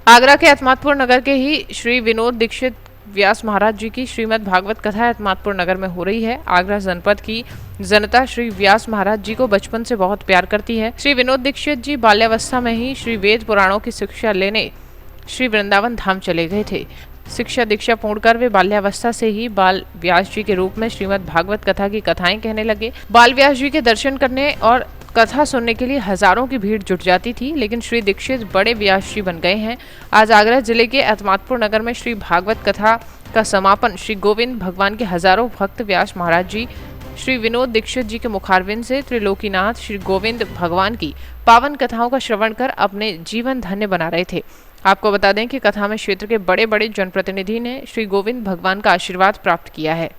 आगरा के एतमादपुर नगर के ही श्री विनोद दीक्षित व्यास महाराज जी की श्रीमद् भागवत कथा एतमादपुर नगर में हो रही है। आगरा जनपद की जनता श्री व्यास महाराज जी को बचपन से बहुत प्यार करती है। श्री विनोद दीक्षित जी बाल्यावस्था में ही श्री वेद पुराणों की शिक्षा लेने श्री वृंदावन धाम चले गए थे। शिक्षा दीक्षा पूर्ण कर वे बाल्यावस्था से ही बाल व्यास जी के रूप में श्रीमद् भागवत कथा की कथाएं कहने लगे। बाल व्यास जी के दर्शन करने और कथा सुनने के लिए हजारों की भीड़ जुट जाती थी, लेकिन श्री दीक्षित बड़े व्यास जी बन गए हैं। आज आगरा जिले के एतमादपुर नगर में श्री भागवत कथा का समापन श्री गोविंद भगवान के हजारों भक्त व्यास महाराज जी श्री विनोद दीक्षित जी के मुखारविंद से त्रिलोकीनाथ श्री गोविंद भगवान की पावन कथाओं का श्रवण कर अपने जीवन धन्य बना रहे थे। आपको बता दें कि कथा में क्षेत्र के बड़े बड़े जनप्रतिनिधि ने श्री गोविंद भगवान का आशीर्वाद प्राप्त किया है।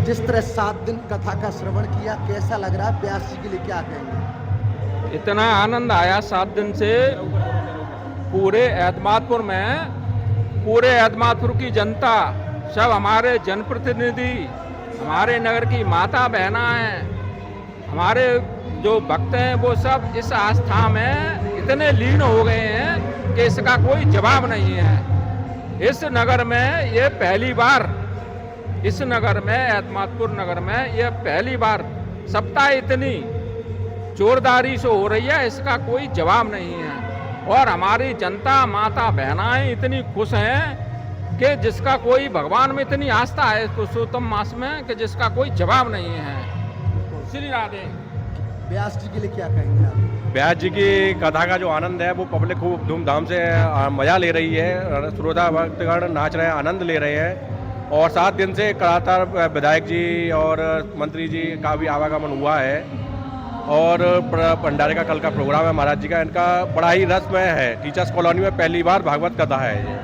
जिस तरह 7 दिन कथा का श्रवण किया, कैसा लग रहा है? व्यास जी के लिए क्या कहेंगे? इतना आनंद आया 7 दिन से पूरे एतमादपुर की जनता, सब हमारे जनप्रतिनिधि, हमारे नगर की माता बहना हैं, हमारे जो भक्त हैं, वो सब इस आस्था में इतने लीन हो गए हैं कि इसका कोई जवाब नहीं है। इस नगर में ये पहली बार, इस नगर में एतमादपुर नगर में ये पहली बार सप्ताह इतनी जोरदारी से हो रही है, इसका कोई जवाब नहीं है। और हमारी जनता माता बहनाएं इतनी खुश हैं कि जिसका कोई, भगवान में इतनी आस्था है पुरुषोत्तम मास में कि जिसका कोई जवाब नहीं है। श्री राधे। व्यास जी के लिए क्या कहेंगे आप? व्यास जी की कथा का जो आनंद है वो पब्लिक खूब धूमधाम से मजा ले रही है। श्रोता भक्तगण नाच रहे हैं, आनंद ले रहे हैं। और 7 दिन से लगातार विधायक जी और मंत्री जी का भी आवागमन हुआ है। और भंडारे का कल का प्रोग्राम है महाराज जी का, इनका बड़ा ही रसमय है। टीचर्स कॉलोनी में पहली बार भागवत कथा है ये।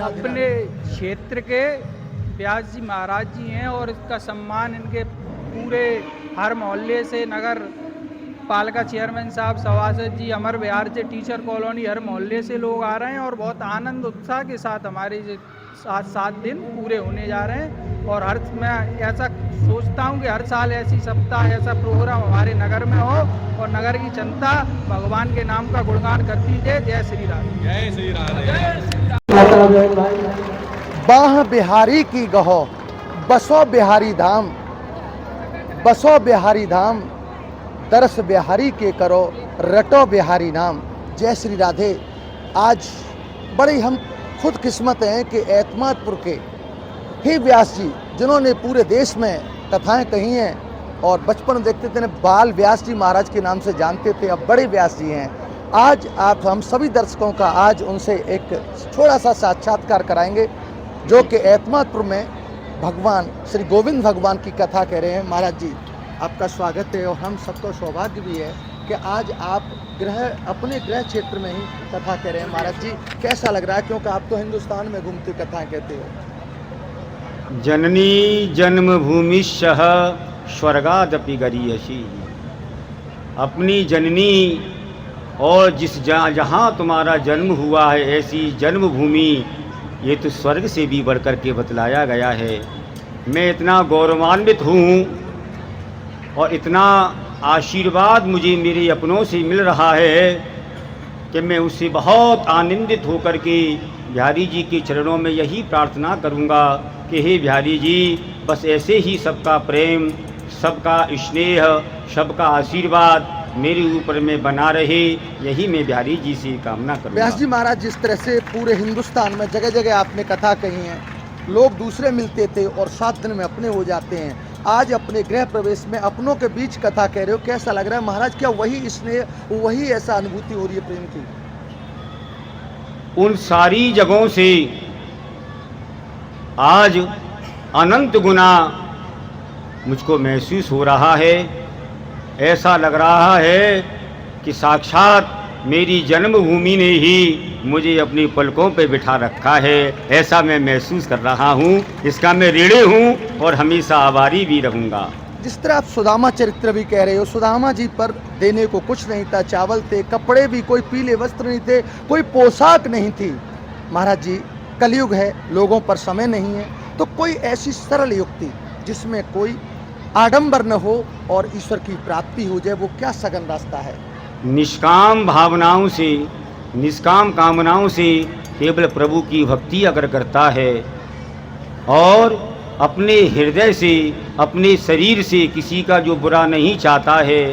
अपने क्षेत्र के व्यास जी महाराज जी हैं और इसका सम्मान इनके पूरे हर मोहल्ले से, नगर पालिका चेयरमैन साहब, सभासद जी, अमर विहार से, टीचर कॉलोनी, हर मोहल्ले से लोग आ रहे हैं और बहुत आनंद उत्साह के साथ हमारे 7 दिन पूरे होने जा रहे हैं। और मैं ऐसा सोचता हूं कि हर साल ऐसी सप्ताह, ऐसा प्रोग्राम हमारे नगर में हो और नगर की जनता भगवान के नाम का गुणगान करती है। जय श्री राम। जय श्री राम। बाह बिहारी की गहो, बसो बिहारी धाम, बसो बिहारी धाम, दरस बिहारी के करो, रटो बिहारी नाम। जय श्री राधे। आज बड़ी हम खुद किस्मत हैं कि एतमादपुर के ही व्यास जी, जिन्होंने पूरे देश में कथाएं कही हैं और बचपन देखते थे बाल व्यास जी महाराज के नाम से जानते थे, अब बड़े व्यास जी हैं। आज आप हम सभी दर्शकों का आज उनसे एक छोटा सा साक्षात्कार कराएंगे, जो कि एतमादपुर में भगवान श्री गोविंद भगवान की कथा कह रहे हैं। महाराज जी, आपका स्वागत है और हम सबको सौभाग्य भी है कि आज आप अपने गृह क्षेत्र में ही कथा कह रहे हैं। महाराज जी, कैसा लग रहा है? क्योंकि आप तो हिंदुस्तान में घूमते कथाएं कहते हो। जननी जन्मभूमिश्च स्वर्गादपि गरीयसी। अपनी जननी और जहाँ तुम्हारा जन्म हुआ है, ऐसी जन्मभूमि ये तो स्वर्ग से भी बढ़कर के बतलाया गया है। मैं इतना गौरवान्वित हूँ और इतना आशीर्वाद मुझे मेरे अपनों से मिल रहा है कि मैं उससे बहुत आनंदित होकर के बिहारी जी के चरणों में यही प्रार्थना करूँगा कि हे बिहारी जी, बस ऐसे ही सबका प्रेम, सबका स्नेह, सबका आशीर्वाद मेरे ऊपर में बना रहे, यही मैं बिहारी जी से कामना करूँगा। व्यास जी महाराज, जिस तरह से पूरे हिंदुस्तान में जगह जगह आपने कथा कही है, लोग दूसरे मिलते थे और 7 दिन में अपने हो जाते हैं, आज अपने गृह प्रवेश में अपनों के बीच कथा कह रहे हो, कैसा लग रहा है महाराज? क्या वही स्नेह, वही ऐसा अनुभूति हो रही है प्रेम की? उन सारी जगहों से आज अनंत गुना मुझको महसूस हो रहा है। ऐसा लग रहा है कि साक्षात मेरी जन्मभूमि ने ही मुझे अपनी पलकों पे बिठा रखा है, ऐसा मैं महसूस कर रहा हूँ। इसका मैं ऋणी हूँ और हमेशा आभारी भी रहूँगा। जिस तरह आप सुदामा चरित्र भी कह रहे हो, सुदामा जी पर देने को कुछ नहीं था, चावल थे, कपड़े भी, कोई पीले वस्त्र नहीं थे, कोई पोशाक नहीं थी। महाराज जी, कलयुग है, लोगों पर समय नहीं है, तो कोई ऐसी सरल युक्ति जिसमें कोई आडंबर न हो और ईश्वर की प्राप्ति हो जाए, वो क्या सघन रास्ता है? निष्काम भावनाओं से निष्काम कामनाओं से केवल प्रभु की भक्ति अगर करता है और अपने हृदय से, अपने शरीर से किसी का जो बुरा नहीं चाहता है,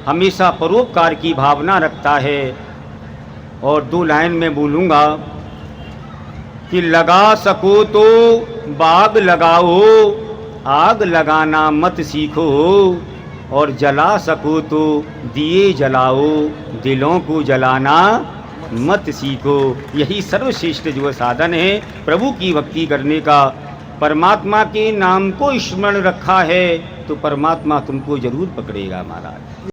हमेशा परोपकार की भावना रखता है। और 2 लाइन में बोलूँगा कि लगा सको तो बाग लगाओ, आग लगाना मत सीखो, और जला सको तो दिए जलाओ, दिलों को जलाना मत सीखो। यही सर्वश्रेष्ठ जो साधन है प्रभु की भक्ति करने का। परमात्मा के नाम को स्मरण रखा है तो परमात्मा तुमको जरूर पकड़ेगा महाराज।